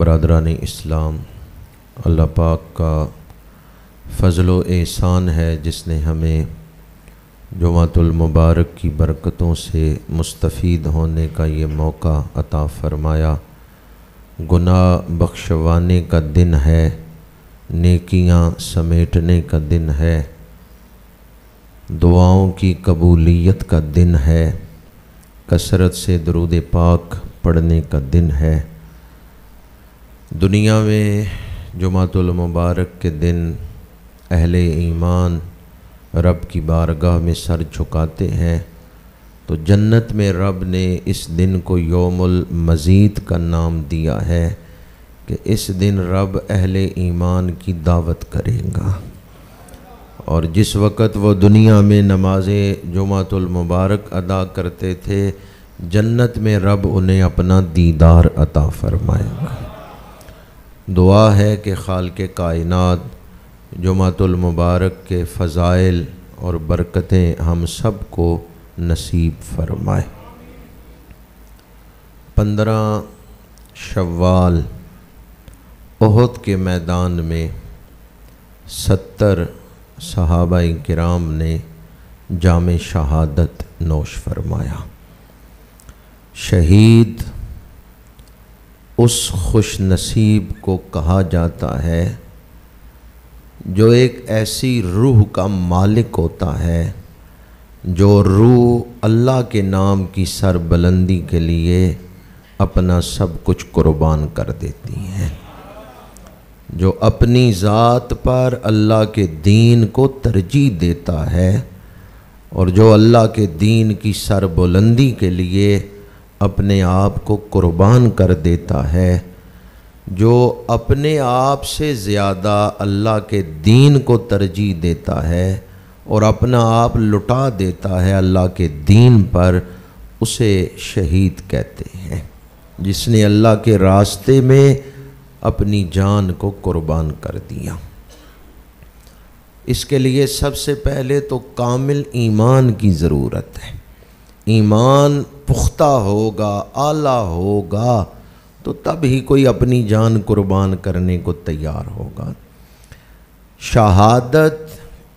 برادران اسلام، اللہ پاک کا فضل و احسان ہے جس نے ہمیں جمعۃ المبارک کی برکتوں سے مستفید ہونے کا یہ موقع عطا فرمایا۔ گناہ بخشوانے کا دن ہے، نیکیاں سمیٹنے کا دن ہے، دعاؤں کی قبولیت کا دن ہے، کثرت سے درود پاک پڑھنے کا دن ہے۔ دنیا میں جمعۃ المبارک کے دن اہل ایمان رب کی بارگاہ میں سر جھکاتے ہیں، تو جنت میں رب نے اس دن کو یوم المزید کا نام دیا ہے کہ اس دن رب اہل ایمان کی دعوت کرے گا، اور جس وقت وہ دنیا میں نماز جمعۃ المبارک ادا کرتے تھے، جنت میں رب انہیں اپنا دیدار عطا فرمائے گا۔ دعا ہے کہ خالق کائنات جمعۃ المبارک کے فضائل اور برکتیں ہم سب کو نصیب فرمائے۔ 15 شوال احد کے میدان میں 70 صحابہ کرام نے جام شہادت نوش فرمایا۔ شہید اس خوش نصیب کو کہا جاتا ہے جو ایک ایسی روح کا مالک ہوتا ہے جو روح اللہ کے نام کی سربلندی کے لیے اپنا سب کچھ قربان کر دیتی ہے، جو اپنی ذات پر اللہ کے دین کو ترجیح دیتا ہے، اور جو اللہ کے دین کی سربلندی کے لیے اپنے آپ کو قربان کر دیتا ہے، جو اپنے آپ سے زیادہ اللہ کے دین کو ترجیح دیتا ہے اور اپنا آپ لٹا دیتا ہے اللہ کے دین پر، اسے شہید کہتے ہیں، جس نے اللہ کے راستے میں اپنی جان کو قربان کر دیا۔ اس کے لیے سب سے پہلے تو کامل ایمان کی ضرورت ہے۔ ایمان پختہ ہوگا، اعلیٰ ہوگا، تو تب ہی کوئی اپنی جان قربان کرنے کو تیار ہوگا۔ شہادت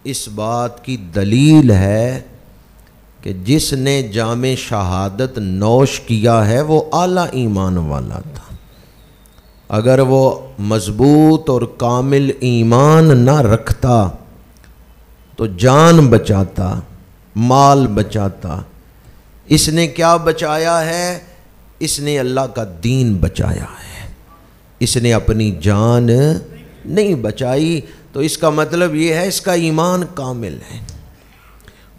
اس بات کی دلیل ہے کہ جس نے جام شہادت نوش کیا ہے وہ اعلیٰ ایمان والا تھا۔ اگر وہ مضبوط اور کامل ایمان نہ رکھتا تو جان بچاتا، مال بچاتا۔ اس نے کیا بچایا ہے؟ اس نے اللہ کا دین بچایا ہے، اس نے اپنی جان نہیں بچائی، تو اس کا مطلب یہ ہے اس کا ایمان کامل ہے۔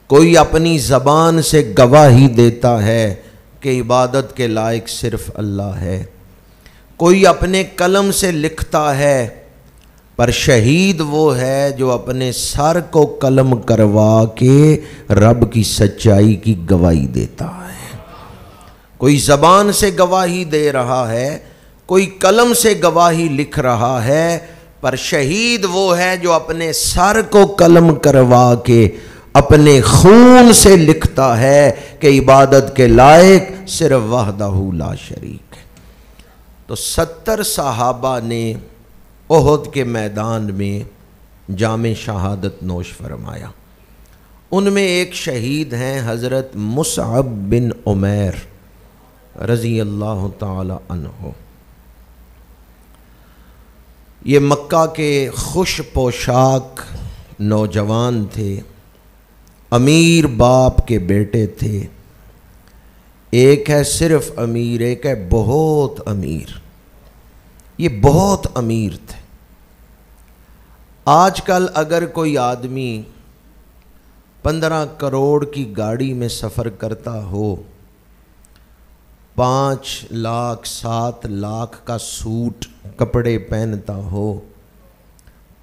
کوئی اپنی زبان سے گواہی دیتا ہے کہ عبادت کے لائق صرف اللہ ہے، کوئی اپنے قلم سے لکھتا ہے، پر شہید وہ ہے جو اپنے سر کو قلم کروا کے رب کی سچائی کی گواہی دیتا ہے۔ کوئی زبان سے گواہی دے رہا ہے، کوئی قلم سے گواہی لکھ رہا ہے، پر شہید وہ ہے جو اپنے سر کو قلم کروا کے اپنے خون سے لکھتا ہے کہ عبادت کے لائق صرف وحدہ لا شریک ہے۔ تو 70 صحابہ نے احد کے میدان میں جام شہادت نوش فرمایا۔ ان میں ایک شہید ہیں حضرت مصعب بن عمیر رضی اللہ تعالی عنہ۔ یہ مکہ کے خوش پوشاک نوجوان تھے، امیر باپ کے بیٹے تھے۔ ایک ہے صرف امیر، ایک ہے بہت امیر۔ یہ بہت امیر تھے۔ آج کل اگر کوئی آدمی 15 کروڑ کی گاڑی میں سفر کرتا ہو، 5 لاکھ 7 لاکھ کا سوٹ کپڑے پہنتا ہو،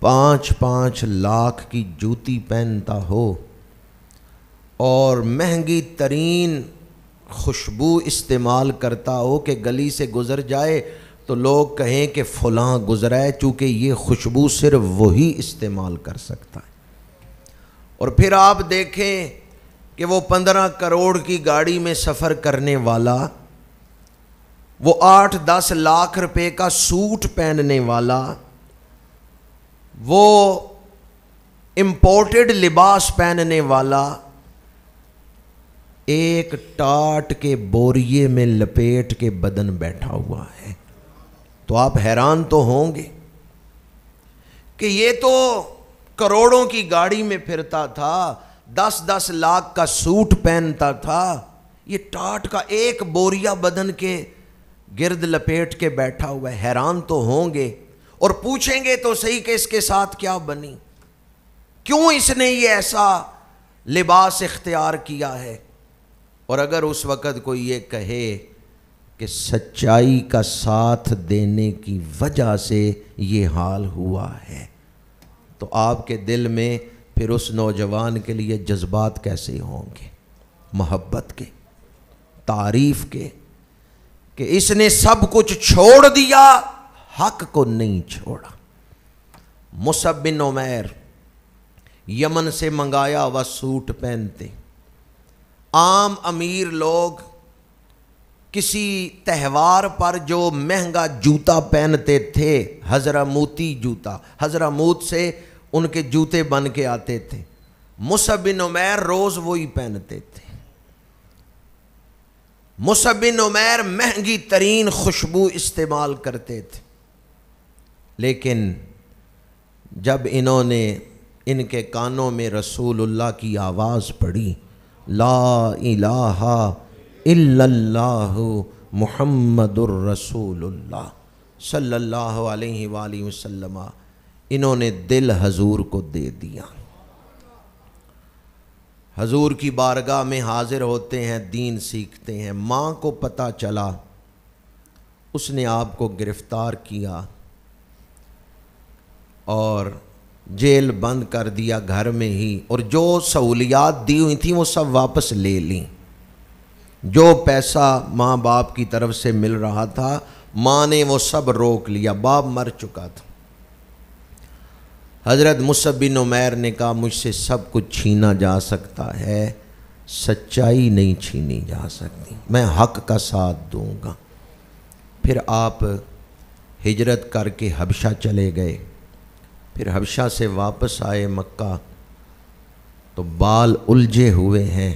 5 لاکھ کی جوتی پہنتا ہو، اور مہنگی ترین خوشبو استعمال کرتا ہو کہ گلی سے گزر جائے تو لوگ کہیں کہ فلاں گزرا ہے، چونکہ یہ خوشبو صرف وہی استعمال کر سکتا ہے۔ اور پھر آپ دیکھیں کہ وہ 15 کروڑ کی گاڑی میں سفر کرنے والا وہ 8-10 لاکھ روپے کا سوٹ پہننے والا، وہ امپورٹڈ لباس پہننے والا ایک ٹاٹ کے بوریے میں لپیٹ کے بدن بیٹھا ہوا ہے، تو آپ حیران تو ہوں گے کہ یہ تو کروڑوں کی گاڑی میں پھرتا تھا، 10-10 لاکھ کا سوٹ پہنتا تھا، یہ ٹاٹ کا ایک بوریا بدن کے گرد لپیٹ کے بیٹھا ہوا ہے۔ حیران تو ہوں گے اور پوچھیں گے تو صحیح کہ اس کے ساتھ کیا بنی، کیوں اس نے یہ ایسا لباس اختیار کیا ہے؟ اور اگر اس وقت کوئی یہ کہے کہ سچائی کا ساتھ دینے کی وجہ سے یہ حال ہوا ہے، تو آپ کے دل میں پھر اس نوجوان کے لیے جذبات کیسے ہوں گے؟ محبت کے، تعریف کے، کہ اس نے سب کچھ چھوڑ دیا، حق کو نہیں چھوڑا۔ مصعب بن عمیر یمن سے منگایا ہوا سوٹ پہنتے، عام امیر لوگ کسی تہوار پر جو مہنگا جوتا پہنتے تھے، حضرموتی جوتا، حضرموت سے ان کے جوتے بن کے آتے تھے، مصعب بن عمیر روز وہی پہنتے تھے۔ مصعب بن عمیر مہنگی ترین خوشبو استعمال کرتے تھے، لیکن جب انہوں نے ان کے کانوں میں رسول اللہ کی آواز پڑی، لا الہ الا اللہ محمد الرسول اللہ صلی اللہ علیہ وآلہ وسلم، انہوں نے دل حضور کو دے دیا۔ حضور کی بارگاہ میں حاضر ہوتے ہیں، دین سیکھتے ہیں۔ ماں کو پتہ چلا، اس نے آپ کو گرفتار کیا اور جیل بند کر دیا گھر میں ہی، اور جو سہولیات دی ہوئی تھیں وہ سب واپس لے لیں۔ جو پیسہ ماں باپ کی طرف سے مل رہا تھا، ماں نے وہ سب روک لیا، باپ مر چکا تھا۔ حضرت مصعب بن عمیر نے کہا مجھ سے سب کچھ چھینا جا سکتا ہے، سچائی نہیں چھینی جا سکتی، میں حق کا ساتھ دوں گا۔ پھر آپ ہجرت کر کے حبشہ چلے گئے، پھر حبشہ سے واپس آئے مکہ، تو بال الجھے ہوئے ہیں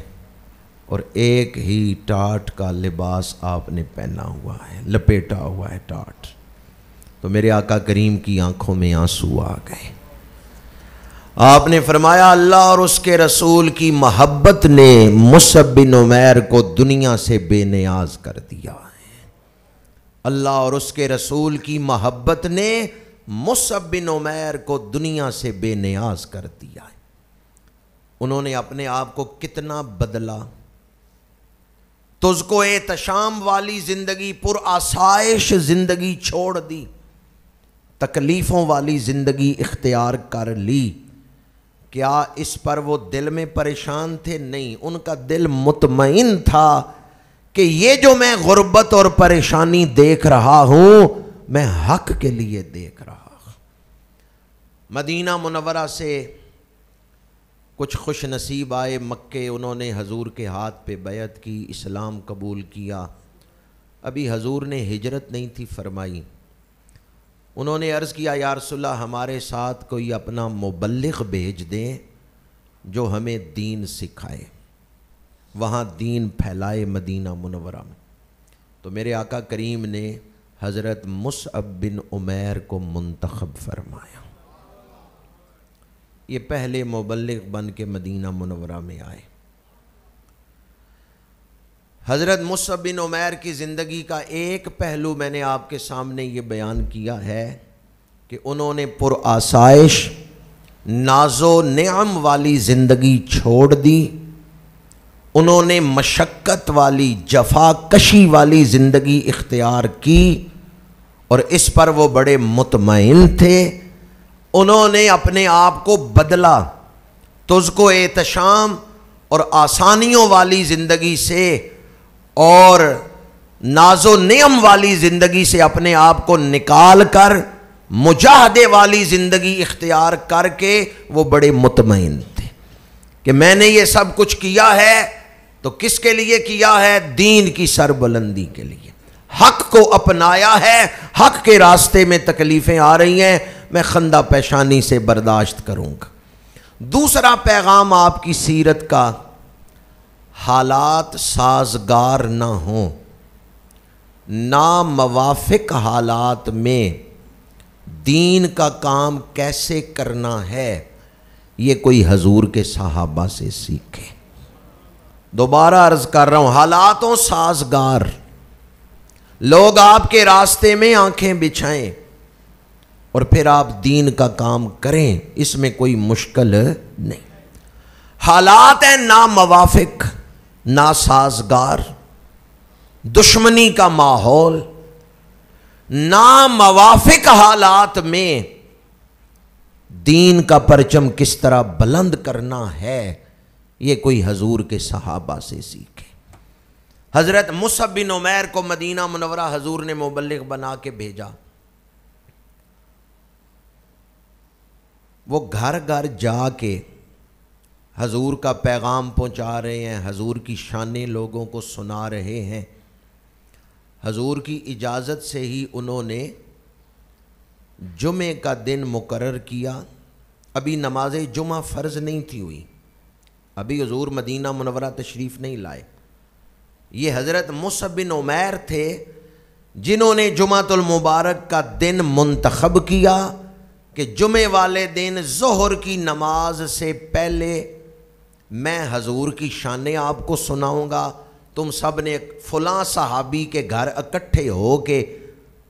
اور ایک ہی ٹاٹ کا لباس آپ نے پہنا ہوا ہے، لپیٹا ہوا ہے ٹاٹ۔ تو میرے آقا کریم کی آنکھوں میں آنسو آ گئے۔ آپ نے فرمایا اللہ اور اس کے رسول کی محبت نے مصعب بن عمیر کو دنیا سے بے نیاز کر دیا ہے۔ اللہ اور اس کے رسول کی محبت نے مصعب بن عمیر کو دنیا سے بے نیاز کر دیا ہے۔ انہوں نے اپنے آپ کو کتنا بدلا، تجھ کو احتشام والی زندگی، پر آسائش زندگی چھوڑ دی، تکلیفوں والی زندگی اختیار کر لی۔ کیا اس پر وہ دل میں پریشان تھے؟ نہیں، ان کا دل مطمئن تھا کہ یہ جو میں غربت اور پریشانی دیکھ رہا ہوں، میں حق کے لیے دیکھ رہا ہوں۔ مدینہ منورہ سے کچھ خوش نصیب آئے مکے، انہوں نے حضور کے ہاتھ پہ بیعت کی، اسلام قبول کیا۔ ابھی حضور نے ہجرت نہیں تھی فرمائی۔ انہوں نے عرض کیا یا رسول اللہ ہمارے ساتھ کوئی اپنا مبلغ بھیج دیں جو ہمیں دین سکھائے، وہاں دین پھیلائے مدینہ منورہ میں۔ تو میرے آقا کریم نے حضرت مصعب بن عمیر کو منتخب فرمایا، یہ پہلے مبلغ بن کے مدینہ منورہ میں آئے۔ حضرت مصعب بن عمیر کی زندگی کا ایک پہلو میں نے آپ کے سامنے یہ بیان کیا ہے کہ انہوں نے پر آسائش ناز و نعم والی زندگی چھوڑ دی، انہوں نے مشقت والی جفا کشی والی زندگی اختیار کی، اور اس پر وہ بڑے مطمئن تھے۔ انہوں نے اپنے آپ کو بدلا، تجھ کو احتشام اور آسانیوں والی زندگی سے اور ناز و نعم والی زندگی سے اپنے آپ کو نکال کر مجاہدے والی زندگی اختیار کر کے وہ بڑے مطمئن تھے کہ میں نے یہ سب کچھ کیا ہے تو کس کے لیے کیا ہے؟ دین کی سربلندی کے لیے، حق کو اپنایا ہے، حق کے راستے میں تکلیفیں آ رہی ہیں، میں خندہ پیشانی سے برداشت کروں گا۔ دوسرا پیغام آپ کی سیرت کا، حالات سازگار نہ ہوں، ناموافق حالات میں دین کا کام کیسے کرنا ہے، یہ کوئی حضور کے صحابہ سے سیکھے۔ دوبارہ عرض کر رہا ہوں، حالاتوں سازگار، لوگ آپ کے راستے میں آنکھیں بچھائیں اور پھر آپ دین کا کام کریں، اس میں کوئی مشکل نہیں۔ حالات ہیں ناموافق، ناسازگار، دشمنی کا ماحول، ناموافق حالات میں دین کا پرچم کس طرح بلند کرنا ہے، یہ کوئی حضور کے صحابہ سے سیکھے۔ حضرت مصعب بن عمیر کو مدینہ منورہ حضور نے مبلغ بنا کے بھیجا، وہ گھر گھر جا کے حضور کا پیغام پہنچا رہے ہیں، حضور کی شانیں لوگوں کو سنا رہے ہیں۔ حضور کی اجازت سے ہی انہوں نے جمعے کا دن مقرر کیا۔ ابھی نماز جمعہ فرض نہیں تھی ہوئی، ابھی حضور مدینہ منورہ تشریف نہیں لائے۔ یہ حضرت مصعب بن عمیر تھے جنہوں نے جمعۃ المبارک کا دن منتخب کیا کہ جمعے والے دن ظہر کی نماز سے پہلے میں حضور کی شانیں آپ کو سناؤں گا، تم سب نے فلاں صحابی کے گھر اکٹھے ہو کے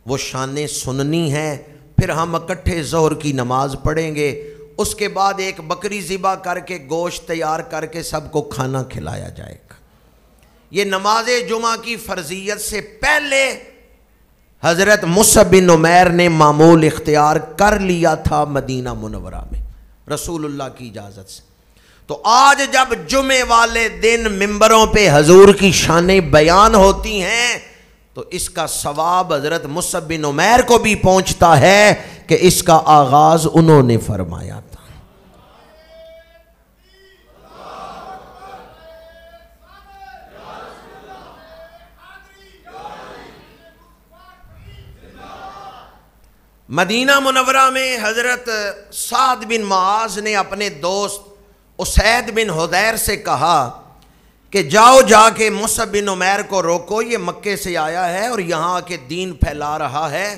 وہ شانیں سننی ہیں، پھر ہم اکٹھے ظہر کی نماز پڑھیں گے، اس کے بعد ایک بکری ذبح کر کے گوشت تیار کر کے سب کو کھانا کھلایا جائے گا۔ یہ نماز جمعہ کی فرضیت سے پہلے حضرت مصعب بن عمیر نے معمول اختیار کر لیا تھا مدینہ منورہ میں رسول اللہ کی اجازت سے۔ تو آج جب جمعے والے دن ممبروں پہ حضور کی شانیں بیان ہوتی ہیں تو اس کا ثواب حضرت مصعب بن عمیر کو بھی پہنچتا ہے کہ اس کا آغاز انہوں نے فرمایا تھا۔ مدینہ منورہ میں حضرت سعد بن معاذ نے اپنے دوست اسید بن حضیر سے کہا کہ جاؤ جا کے مصعب بن عمیر کو روکو، یہ مکے سے آیا ہے اور یہاں آ کے دین پھیلا رہا ہے،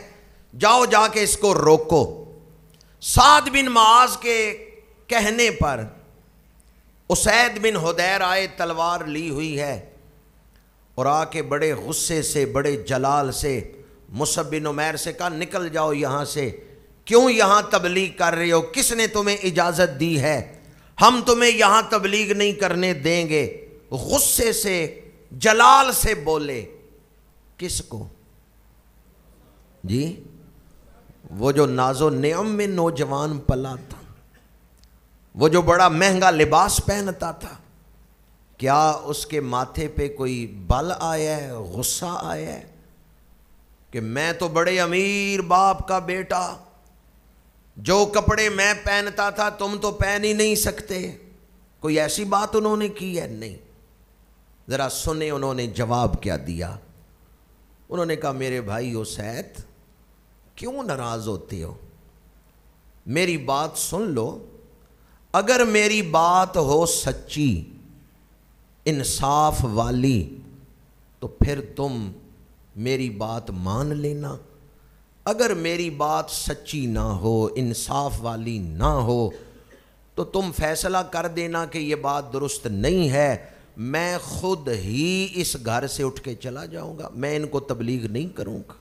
جاؤ جا کے اس کو روکو۔ سعد بن معاذ کے کہنے پر اسید بن حضیر آئے، تلوار لی ہوئی ہے، اور آ کے بڑے غصے سے بڑے جلال سے مصعب بن عمیر سے کہا نکل جاؤ یہاں سے، کیوں یہاں تبلیغ کر رہے ہو، کس نے تمہیں اجازت دی ہے، ہم تمہیں یہاں تبلیغ نہیں کرنے دیں گے۔ غصے سے جلال سے بولے، کس کو؟ جی وہ جو ناز و نعم میں نوجوان پلا تھا، وہ جو بڑا مہنگا لباس پہنتا تھا، کیا اس کے ماتھے پہ کوئی بل آیا ہے، غصہ آیا ہے کہ میں تو بڑے امیر باپ کا بیٹا، جو کپڑے میں پہنتا تھا تم تو پہن ہی نہیں سکتے؟ کوئی ایسی بات انہوں نے کی ہے؟ نہیں۔ ذرا سنیں انہوں نے جواب کیا دیا۔ انہوں نے کہا میرے بھائی اسید کیوں ناراض ہوتے ہو، میری بات سن لو، اگر میری بات ہو سچی انصاف والی تو پھر تم میری بات مان لینا، اگر میری بات سچی نہ ہو انصاف والی نہ ہو تو تم فیصلہ کر دینا کہ یہ بات درست نہیں ہے، میں خود ہی اس گھر سے اٹھ کے چلا جاؤں گا، میں ان کو تبلیغ نہیں کروں گا۔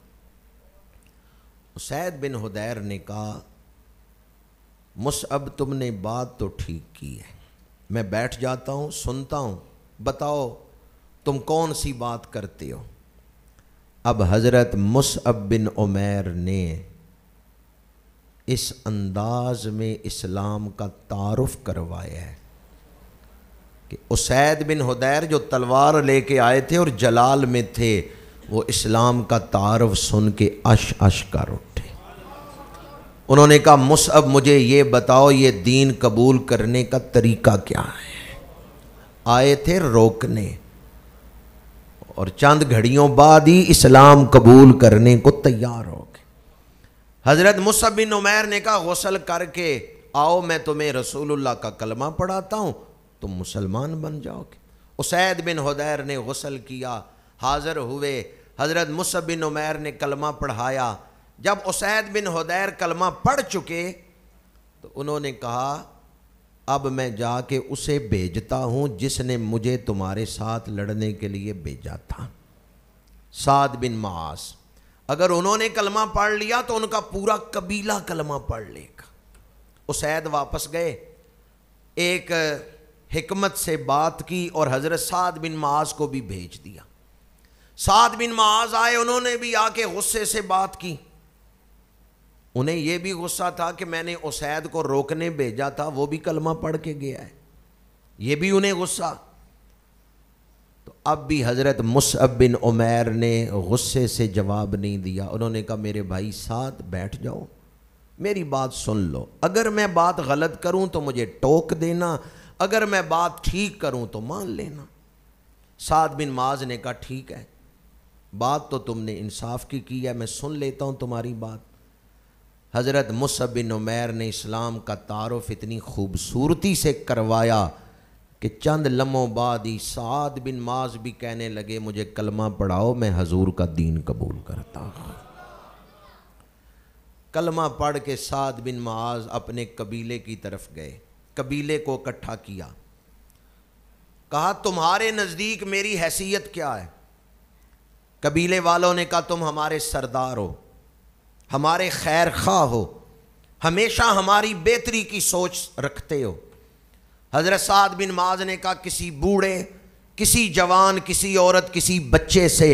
اسید بن حضیر نے کہا مصعب تم نے بات تو ٹھیک کی ہے، میں بیٹھ جاتا ہوں سنتا ہوں، بتاؤ تم کون سی بات کرتے ہو۔ اب حضرت مصعب بن عمیر نے اس انداز میں اسلام کا تعارف کروایا ہے کہ اسید بن حضیر جو تلوار لے کے آئے تھے اور جلال میں تھے، وہ اسلام کا تعارف سن کے اش اش کر اٹھے۔ انہوں نے کہا مصعب مجھے یہ بتاؤ یہ دین قبول کرنے کا طریقہ کیا ہے؟ آئے تھے روکنے، اور چند گھڑیوں بعد ہی اسلام قبول کرنے کو تیار ہو گئے۔ حضرت مصعب بن عمیر نے کہا غسل کر کے آؤ میں تمہیں رسول اللہ کا کلمہ پڑھاتا ہوں، تم مسلمان بن جاؤ گے۔ اسید بن حضیر نے غسل کیا، حاضر ہوئے، حضرت مصعب بن عمیر نے کلمہ پڑھایا۔ جب اسید بن حضیر کلمہ پڑھ چکے تو انہوں نے کہا اب میں جا کے اسے بھیجتا ہوں جس نے مجھے تمہارے ساتھ لڑنے کے لیے بھیجا تھا، سعد بن معاذ۔ اگر انہوں نے کلمہ پڑھ لیا تو ان کا پورا قبیلہ کلمہ پڑھ لے گا۔ اسید واپس گئے، ایک حکمت سے بات کی اور حضرت سعد بن معاذ کو بھی بھیج دیا۔ سعد بن معاذ آئے، انہوں نے بھی آ کے غصے سے بات کی۔ انہیں یہ بھی غصہ تھا کہ میں نے اسید کو روکنے بھیجا تھا، وہ بھی کلمہ پڑھ کے گیا ہے، یہ بھی انہیں غصہ۔ تو اب بھی حضرت مصعب بن عمیر نے غصے سے جواب نہیں دیا۔ انہوں نے کہا میرے بھائی ساتھ بیٹھ جاؤ، میری بات سن لو، اگر میں بات غلط کروں تو مجھے ٹوک دینا، اگر میں بات ٹھیک کروں تو مان لینا۔ سعد بن معاذ نے کہا ٹھیک ہے، بات تو تم نے انصاف کی ہے، میں سن لیتا ہوں تمہاری بات۔ حضرت مصعب بن عمیر نے اسلام کا تعارف اتنی خوبصورتی سے کروایا کہ چند لمحوں بعد ہی سعد بن معاذ بھی کہنے لگے مجھے کلمہ پڑھاؤ، میں حضور کا دین قبول کرتا ہوں۔ کلمہ پڑھ کے سعد بن معاذ اپنے قبیلے کی طرف گئے، قبیلے کو اکٹھا کیا، کہا تمہارے نزدیک میری حیثیت کیا ہے؟ قبیلے والوں نے کہا تم ہمارے سردار ہو، ہمارے خیر خواہ ہو، ہمیشہ ہماری بہتری کی سوچ رکھتے ہو۔ حضرت سعد بن معاذ نے کہا کسی بوڑھے، کسی جوان، کسی عورت، کسی بچے سے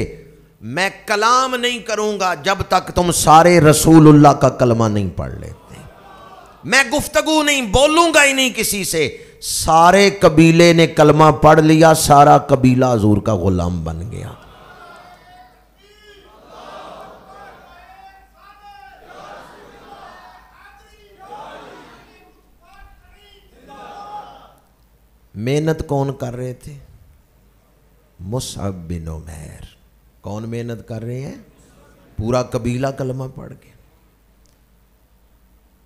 میں کلام نہیں کروں گا جب تک تم سارے رسول اللہ کا کلمہ نہیں پڑھ لیتے، میں گفتگو نہیں بولوں گا ہی نہیں کسی سے۔ سارے قبیلے نے کلمہ پڑھ لیا، سارا قبیلہ حضور کا غلام بن گیا۔ محنت کون کر رہے تھے؟ مصعب بن عمیر۔ کون محنت کر رہے ہیں؟ پورا قبیلہ کلمہ پڑھ کے۔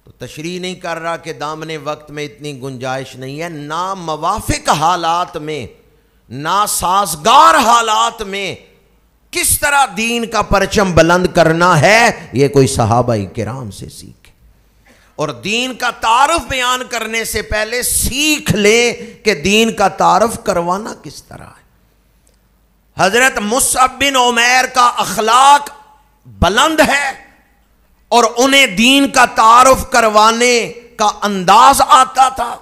تو تشریح نہیں کر رہا کہ دامن وقت میں اتنی گنجائش نہیں ہے، نا موافق حالات میں، نا سازگار حالات میں کس طرح دین کا پرچم بلند کرنا ہے، یہ کوئی صحابہ کرام سے سیکھے۔ اور دین کا تعارف بیان کرنے سے پہلے سیکھ لیں کہ دین کا تعارف کروانا کس طرح ہے۔ حضرت مصعب بن عمیر کا اخلاق بلند ہے اور انہیں دین کا تعارف کروانے کا انداز آتا تھا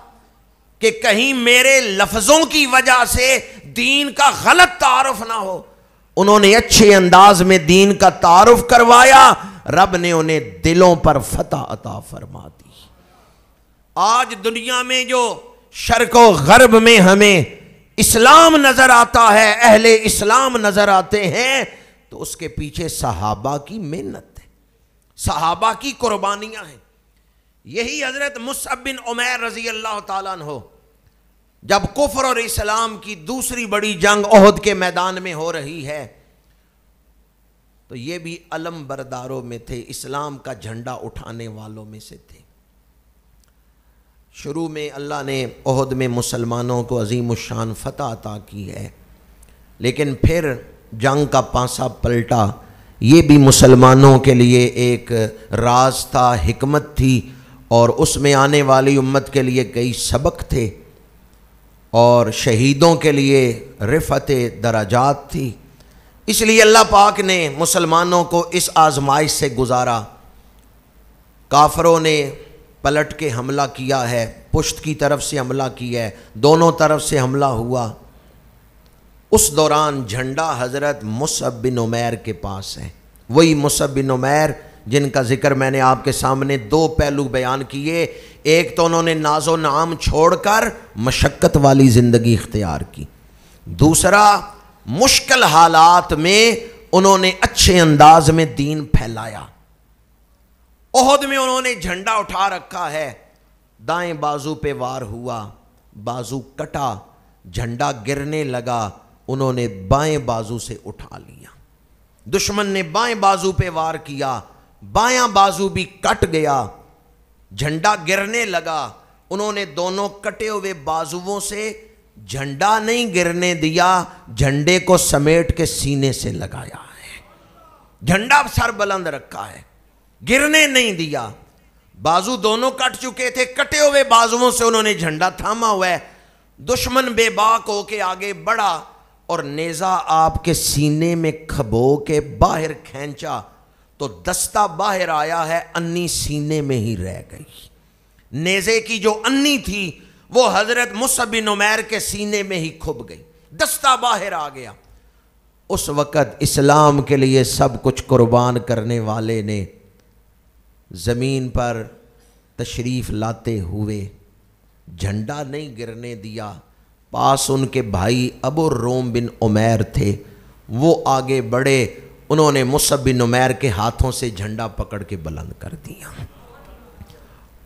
کہ کہیں میرے لفظوں کی وجہ سے دین کا غلط تعارف نہ ہو۔ انہوں نے اچھے انداز میں دین کا تعارف کروایا، رب نے انہیں دلوں پر فتح عطا فرما دی۔ آج دنیا میں جو شرق و غرب میں ہمیں اسلام نظر آتا ہے، اہل اسلام نظر آتے ہیں، تو اس کے پیچھے صحابہ کی محنت ہے، صحابہ کی قربانیاں ہیں۔ یہی حضرت مصعب بن عمیر رضی اللہ تعالیٰ عنہ جب کفر اور اسلام کی دوسری بڑی جنگ احد کے میدان میں ہو رہی ہے تو یہ بھی علم برداروں میں تھے، اسلام کا جھنڈا اٹھانے والوں میں سے تھے۔ شروع میں اللہ نے احد میں مسلمانوں کو عظیم الشان فتح عطا کی ہے، لیکن پھر جنگ کا پانسا پلٹا۔ یہ بھی مسلمانوں کے لیے ایک راز تھا، حکمت تھی، اور اس میں آنے والی امت کے لیے کئی سبق تھے اور شہیدوں کے لیے رفعت درجات تھی۔ اس لیے اللہ پاک نے مسلمانوں کو اس آزمائش سے گزارا۔ کافروں نے پلٹ کے حملہ کیا ہے، پشت کی طرف سے حملہ کیا ہے، دونوں طرف سے حملہ ہوا۔ اس دوران جھنڈا حضرت مصعب بن عمیر کے پاس ہے، وہی مصعب بن عمیر جن کا ذکر میں نے آپ کے سامنے دو پہلو بیان کیے۔ ایک تو انہوں نے ناز و نعام چھوڑ کر مشقت والی زندگی اختیار کی، دوسرا مشکل حالات میں انہوں نے اچھے انداز میں دین پھیلایا۔ احد میں انہوں نے جھنڈا اٹھا رکھا ہے، دائیں بازو پہ وار ہوا، بازو کٹا، جھنڈا گرنے لگا، انہوں نے بائیں بازو سے اٹھا لیا. دشمن نے بائیں بازو پہ وار کیا, بایاں بازو بھی کٹ گیا, جھنڈا گرنے لگا. انہوں نے دونوں کٹے ہوئے بازوؤں سے جھنڈا نہیں گرنے دیا, جھنڈے کو سمیٹ کے سینے سے لگایا ہے. جھنڈا سر بلند رکھا ہے, گرنے نہیں دیا. بازو دونوں کٹ چکے تھے, کٹے ہوئے بازوؤں سے انہوں نے جھنڈا تھاما ہوا ہے. دشمن بے باک ہو کے آگے بڑھا اور نیزہ آپ کے سینے میں کھبو کے باہر کھینچا تو دستہ باہر آیا ہے, انی سینے میں ہی رہ گئی. نیزے کی جو انی تھی وہ حضرت مصعب بن عمیر کے سینے میں ہی کھب گئی, دستہ باہر آ گیا. اس وقت اسلام کے لیے سب کچھ قربان کرنے والے نے زمین پر تشریف لاتے ہوئے جھنڈا نہیں گرنے دیا. پاس ان کے بھائی ابو الروم بن عمیر تھے, وہ آگے بڑھے, انہوں نے مصعب بن عمیر کے ہاتھوں سے جھنڈا پکڑ کے بلند کر دیا.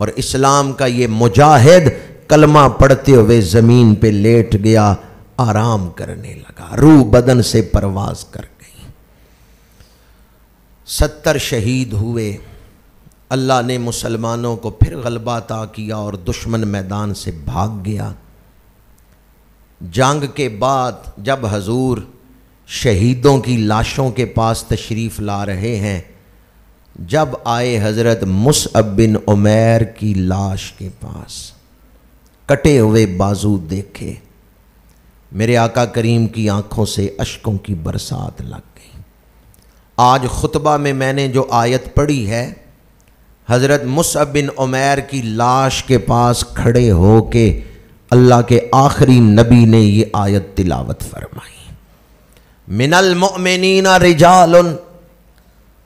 اور اسلام کا یہ مجاہد کلمہ پڑھتے ہوئے زمین پہ لیٹ گیا, آرام کرنے لگا, روح بدن سے پرواز کر گئی. 70 شہید ہوئے. اللہ نے مسلمانوں کو پھر غلبہ عطا کیا اور دشمن میدان سے بھاگ گیا. جنگ کے بعد جب حضور شہیدوں کی لاشوں کے پاس تشریف لا رہے ہیں, جب آئے حضرت مصعب بن عمیر کی لاش کے پاس, کٹے ہوئے بازو دیکھے, میرے آقا کریم کی آنکھوں سے اشکوں کی برسات لگ گئی. آج خطبہ میں نے جو آیت پڑھی ہے, حضرت مصعب بن عمیر کی لاش کے پاس کھڑے ہو کے اللہ کے آخری نبی نے یہ آیت تلاوت فرمائی. من المؤمنین رجال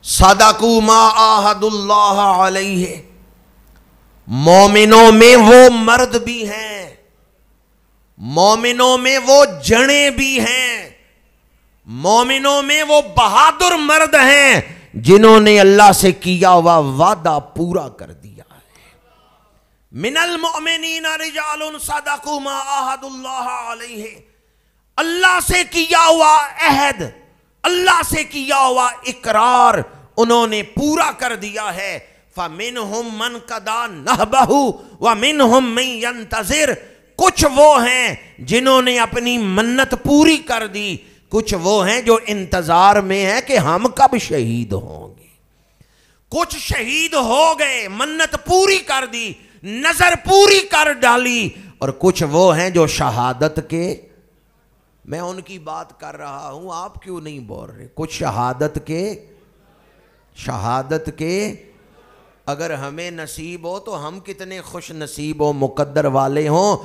صدقوا ما عاہدوا اللہ علیہ. مومنوں میں وہ مرد بھی ہیں, مومنوں میں وہ جڑیں بھی ہیں, مومنوں میں وہ بہادر مرد ہیں جنہوں نے اللہ سے کیا ہوا وعدہ پورا کر دیا ہے. من المؤمنین رجال صدقوا ما عاہدوا اللہ علیہ. اللہ سے کیا ہوا عہد, اللہ سے کیا ہوا اقرار انہوں نے پورا کر دیا ہے. فَمِنْهُمْ مَنْ قَضَىٰ نَحْبَهُ وَمِنْهُمْ مَنْ يَنْتَظِرُ. کچھ وہ ہیں جنہوں نے اپنی منت پوری کر دی, کچھ وہ ہیں جو انتظار میں ہیں کہ ہم کب شہید ہوں گے. کچھ شہید ہو گئے, منت پوری کر دی, نظر پوری کر ڈالی, اور کچھ وہ ہیں جو شہادت کے, میں ان کی بات کر رہا ہوں, آپ کیوں نہیں بول رہے, کچھ شہادت کے اگر ہمیں نصیب ہو تو ہم کتنے خوش نصیب ہو, مقدر والے ہوں.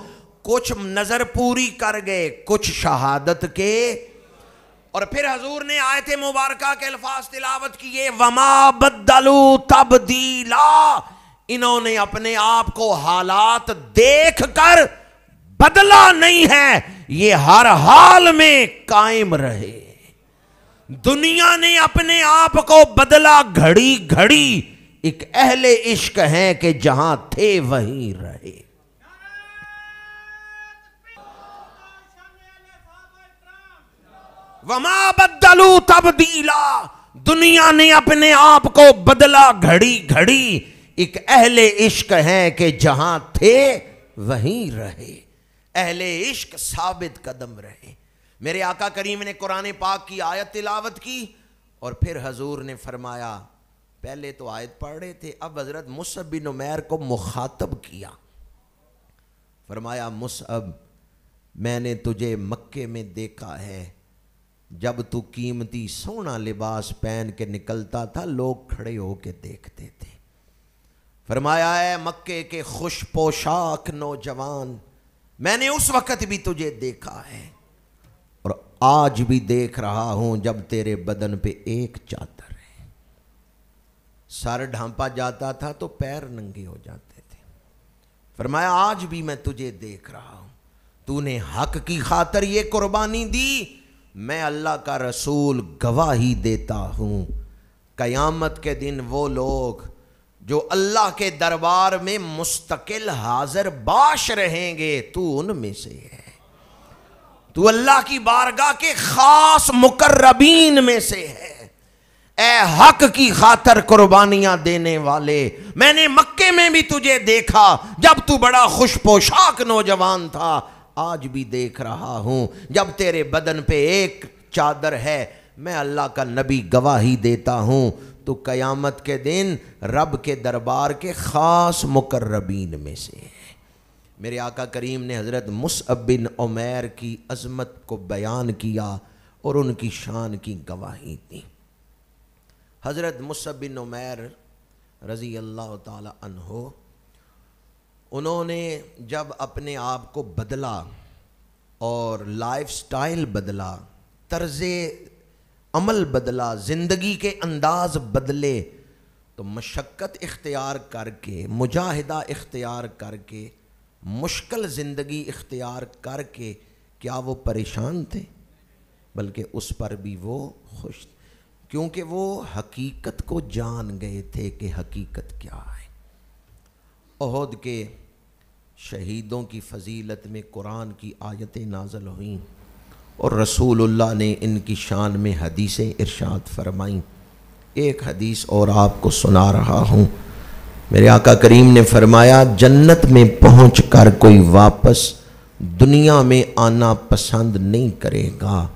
کچھ نظر پوری کر گئے, کچھ شہادت کے. اور پھر حضور نے آیت مبارکہ کے الفاظ تلاوت کیے, وَمَا بَدَّلُوا تَبْدِيلًا. انہوں نے اپنے آپ کو حالات دیکھ کر بدلا نہیں ہے, یہ ہر حال میں قائم رہے. دنیا نے اپنے آپ کو بدلا گھڑی گھڑی, ایک اہل عشق ہیں کہ جہاں تھے وہیں رہے. وَمَا بَدَّلُوا تَبْدِيلًا. دنیا نے اپنے آپ کو بدلا گھڑی گھڑی, ایک اہل عشق ہیں کہ جہاں تھے وہیں رہے. اہل عشق ثابت قدم رہے. میرے آقا کریم نے قرآن پاک کی آیت تلاوت کی اور پھر حضور نے فرمایا, پہلے تو آیت پڑھ رہے تھے, اب حضرت مصعب بن عمیر کو مخاطب کیا. فرمایا, مصعب میں نے تجھے مکے میں دیکھا ہے, جب تو قیمتی سونا لباس پہن کے نکلتا تھا لوگ کھڑے ہو کے دیکھتے تھے. فرمایا, ہے مکے کے خوش پوشاک نوجوان, میں نے اس وقت بھی تجھے دیکھا ہے اور آج بھی دیکھ رہا ہوں جب تیرے بدن پہ ایک چادر ہے, سر ڈھانپا جاتا تھا تو پیر ننگے ہو جاتے تھے. فرمایا, آج بھی میں تجھے دیکھ رہا ہوں, تو نے حق کی خاطر یہ قربانی دی. میں اللہ کا رسول گواہی دیتا ہوں, قیامت کے دن وہ لوگ جو اللہ کے دربار میں مستقل حاضر باش رہیں گے, تو ان میں سے ہے. تو اللہ کی بارگاہ کے خاص مقربین میں سے ہے۔ اے حق کی خاطر قربانیاں دینے والے، میں نے مکے میں بھی تجھے دیکھا جب تو بڑا خوش پوشاک نوجوان تھا، آج بھی دیکھ رہا ہوں جب تیرے بدن پہ ایک چادر ہے، میں اللہ کا نبی گواہی دیتا ہوں تو قیامت کے دن رب کے دربار کے خاص مقربین میں سے ہے۔ میرے آقا کریم نے حضرت مصعب بن عمیر کی عظمت کو بیان کیا اور ان کی شان کی گواہی دی۔ حضرت مصعب بن عمیر رضی اللہ تعالی عنہ، انہوں نے جب اپنے آپ کو بدلا اور لائف سٹائل بدلا، طرز عمل بدلا، زندگی کے انداز بدلے، تو مشقت اختیار کر کے، مجاہدہ اختیار کر کے، مشکل زندگی اختیار کر کے، کیا وہ پریشان تھے؟ بلکہ اس پر بھی وہ خوش تھے، کیونکہ وہ حقیقت کو جان گئے تھے کہ حقیقت کیا ہے۔ احد کے شہیدوں کی فضیلت میں قرآن کی آیتیں نازل ہوئیں اور رسول اللہ نے ان کی شان میں حدیثیں ارشاد فرمائیں۔ ایک حدیث اور آپ کو سنا رہا ہوں۔ میرے آقا کریم نے فرمایا، جنت میں پہنچ کر کوئی واپس دنیا میں آنا پسند نہیں کرے گا،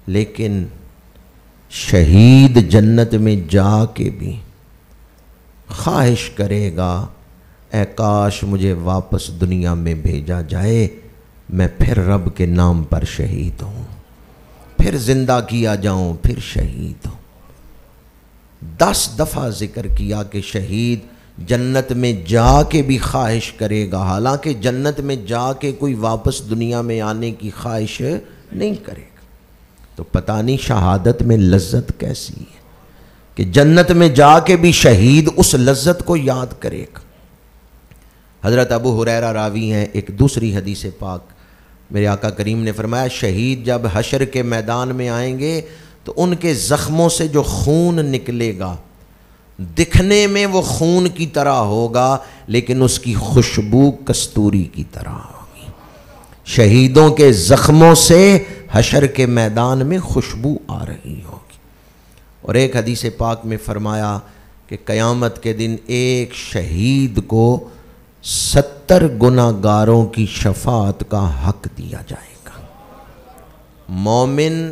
لیکن شہید جنت میں جا کے بھی خواہش کرے گا، اے کاش مجھے واپس دنیا میں بھیجا جائے، میں پھر رب کے نام پر شہید ہوں، پھر زندہ کیا جاؤں، پھر شہید ہوں۔ 10 دفعہ ذکر کیا کہ شہید جنت میں جا کے بھی خواہش کرے گا، حالانکہ جنت میں جا کے کوئی واپس دنیا میں آنے کی خواہش نہیں کرے گا۔ تو پتہ نہیں شہادت میں لذت کیسی ہے کہ جنت میں جا کے بھی شہید اس لذت کو یاد کرے گا۔ حضرت ابو ہریرہ راوی ہیں ایک دوسری حدیث پاک، میرے آقا کریم نے فرمایا، شہید جب حشر کے میدان میں آئیں گے تو ان کے زخموں سے جو خون نکلے گا، دکھنے میں وہ خون کی طرح ہوگا لیکن اس کی خوشبو کستوری کی طرح ہوگی۔ شہیدوں کے زخموں سے حشر کے میدان میں خوشبو آ رہی ہوگی۔ اور ایک حدیث پاک میں فرمایا کہ قیامت کے دن ایک شہید کو 70 گناہگاروں کی شفاعت کا حق دیا جائے گا۔ مومن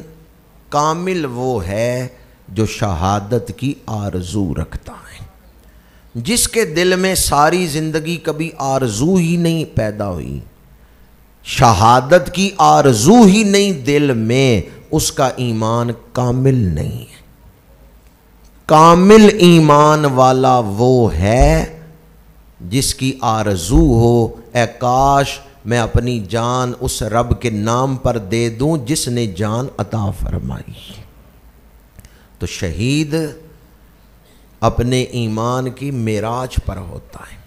کامل وہ ہے جو شہادت کی آرزو رکھتا ہے، جس کے دل میں ساری زندگی کبھی آرزو ہی نہیں پیدا ہوئی، شہادت کی آرزو ہی نہیں دل میں، اس کا ایمان کامل نہیں ہے۔ کامل ایمان والا وہ ہے جس کی آرزو ہو، اے کاش میں اپنی جان اس رب کے نام پر دے دوں جس نے جان عطا فرمائی۔ تو شہید اپنے ایمان کی معراج پر ہوتا ہے۔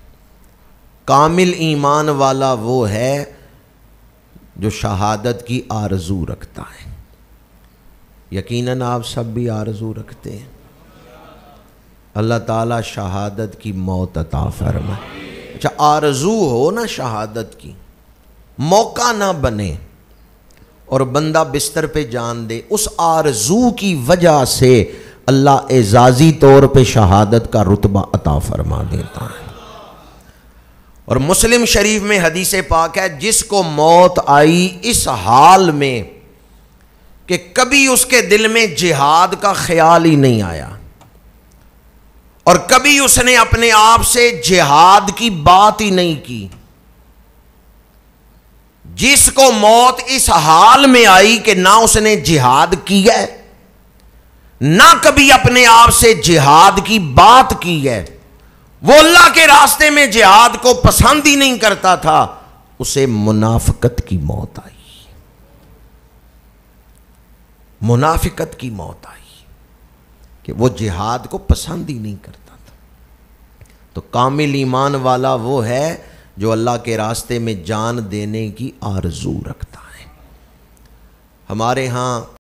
کامل ایمان والا وہ ہے جو شہادت کی آرزو رکھتا ہے۔ یقیناً آپ سب بھی آرزو رکھتے ہیں، اللہ تعالیٰ شہادت کی موت عطا فرمائے۔ اچھا، آرزو ہو نا شہادت کی، موقع نہ بنے اور بندہ بستر پہ جان دے، اس آرزو کی وجہ سے اللہ اعزازی طور پہ شہادت کا رتبہ عطا فرما دیتا ہے۔ اور مسلم شریف میں حدیث پاک ہے، جس کو موت آئی اس حال میں کہ کبھی اس کے دل میں جہاد کا خیال ہی نہیں آیا اور کبھی اس نے اپنے آپ سے جہاد کی بات ہی نہیں کی، جس کو موت اس حال میں آئی کہ نہ اس نے جہاد کیا ہے، نہ کبھی اپنے آپ سے جہاد کی بات کی ہے، وہ اللہ کے راستے میں جہاد کو پسند ہی نہیں کرتا تھا، اسے منافقت کی موت آئی، منافقت کی موت آئی کہ وہ جہاد کو پسند ہی نہیں کرتا تھا۔ تو کامل ایمان والا وہ ہے جو اللہ کے راستے میں جان دینے کی آرزو رکھتا ہے۔ ہمارے ہاں